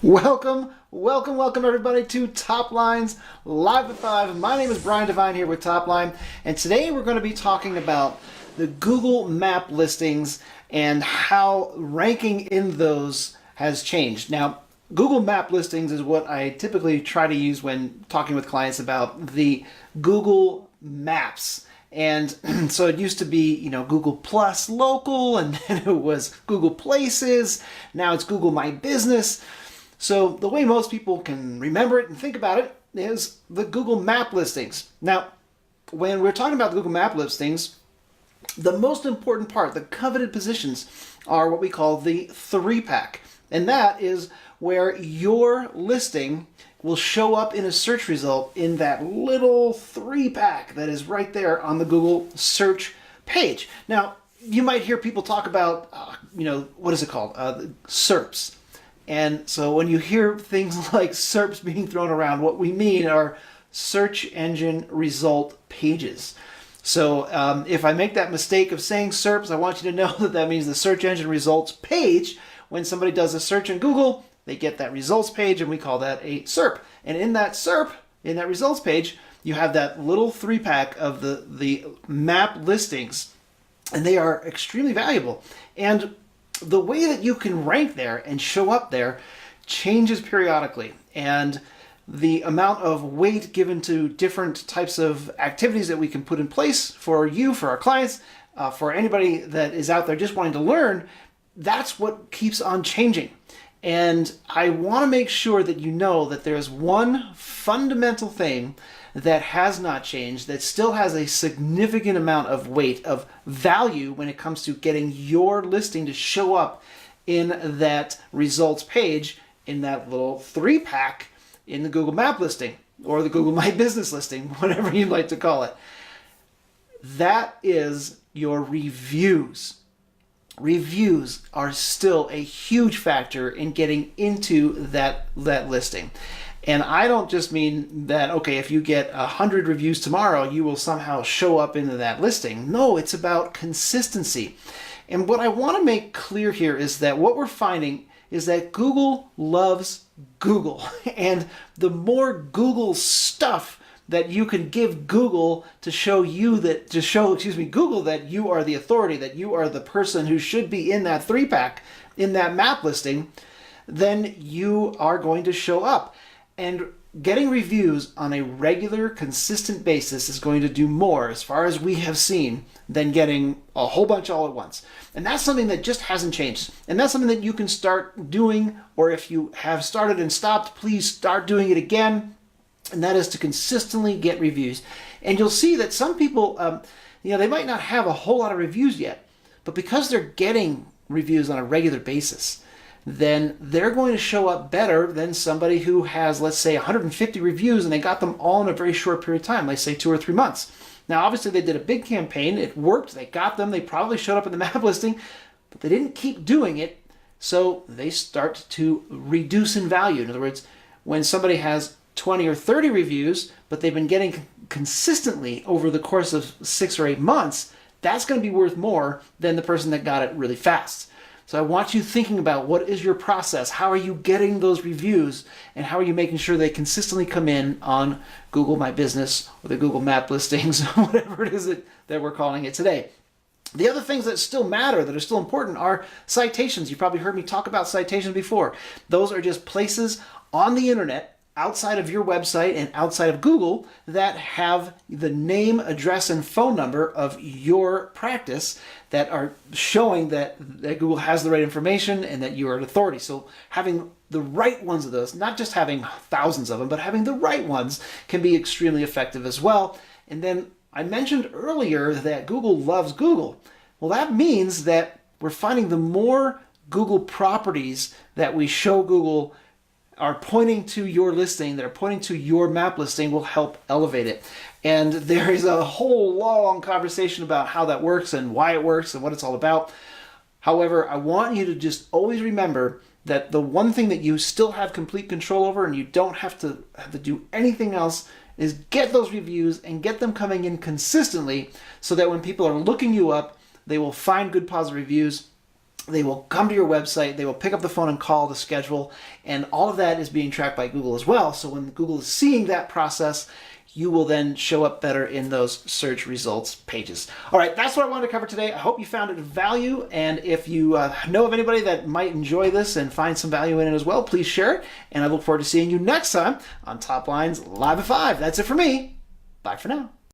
Welcome everybody to Top Lines Live with 5. My name is Brian Devine here with Top Line, and today we're going to be talking about the Google Map listings and how ranking in those has changed. Now, Google Map listings is what I typically try to use when talking with clients about the Google Maps. And so it used to be, Google Plus Local, and then it was Google Places. Now it's Google My Business. So the way most people can remember it and think about it is the Google Map listings. Now, when we're talking about the Google Map listings, the most important part, the coveted positions, are what we call the 3-pack. And that is where your listing will show up in a search result in that little 3-pack that is right there on the Google search page. Now, you might hear people talk about, what is it called? SERPs. And so when you hear things like SERPs being thrown around, what we mean are search engine result pages. So if I make that mistake of saying SERPs, I want you to know that that means the search engine results page. When somebody does a search in Google, they get that results page, and we call that a SERP. And in that SERP, in that results page, you have that little 3-pack of the map listings, and they are extremely valuable. And the way that you can rank there and show up there changes periodically, and the amount of weight given to different types of activities that we can put in place for you, for our clients, for anybody that is out there just wanting to learn, that's what keeps on changing. And I want to make sure that you know that there's one fundamental thing that has not changed, that still has a significant amount of weight, of value when it comes to getting your listing to show up in that results page, in that little 3-pack in the Google Map listing, or the Google My Business listing, whatever you'd like to call it. That is your reviews. Reviews are still a huge factor in getting into that listing. And I don't just mean that, okay, if you get 100 reviews tomorrow, you will somehow show up into that listing. No, it's about consistency. And what I want to make clear here is that what we're finding is that Google loves Google. And the more Google stuff that you can give Google to show Google that you are the authority, that you are the person who should be in that 3-pack, in that map listing, then you are going to show up. And getting reviews on a regular, consistent basis is going to do more, as far as we have seen, than getting a whole bunch all at once. And that's something that just hasn't changed. And that's something that you can start doing, or if you have started and stopped, please start doing it again. And that is to consistently get reviews. And you'll see that some people, they might not have a whole lot of reviews yet, but because they're getting reviews on a regular basis, then they're going to show up better than somebody who has, let's say, 150 reviews and they got them all in a very short period of time, let's say 2 or 3 months. Now, obviously, they did a big campaign. It worked. They got them. They probably showed up in the map listing, but they didn't keep doing it, so they start to reduce in value. In other words, when somebody has 20 or 30 reviews, but they've been getting consistently over the course of 6 or 8 months, that's going to be worth more than the person that got it really fast. So I want you thinking about, what is your process? How are you getting those reviews? And how are you making sure they consistently come in on Google My Business or the Google Map listings, whatever it is that we're calling it today. The other things that still matter, that are still important, are citations. You've probably heard me talk about citations before. Those are just places on the internet outside of your website and outside of Google that have the name, address, and phone number of your practice, that are showing that Google has the right information and that you are an authority. So having the right ones of those, not just having thousands of them, but having the right ones, can be extremely effective as well. And then I mentioned earlier that Google loves Google. Well, that means that we're finding the more Google properties that we show Google are pointing to your listing, that are pointing to your map listing, will help elevate it. And there is a whole long conversation about how that works and why it works and what it's all about. However, I want you to just always remember that the one thing that you still have complete control over, and you don't have to do anything else, is get those reviews and get them coming in consistently, so that when people are looking you up, they will find good positive reviews They will come to your website, they will pick up the phone and call to schedule, and all of that is being tracked by Google as well. So when Google is seeing that process, you will then show up better in those search results pages. All right, that's what I wanted to cover today. I hope you found it of value, and if you know of anybody that might enjoy this and find some value in it as well, please share it, and I look forward to seeing you next time on Top Lines Live at 5. That's it for me. Bye for now.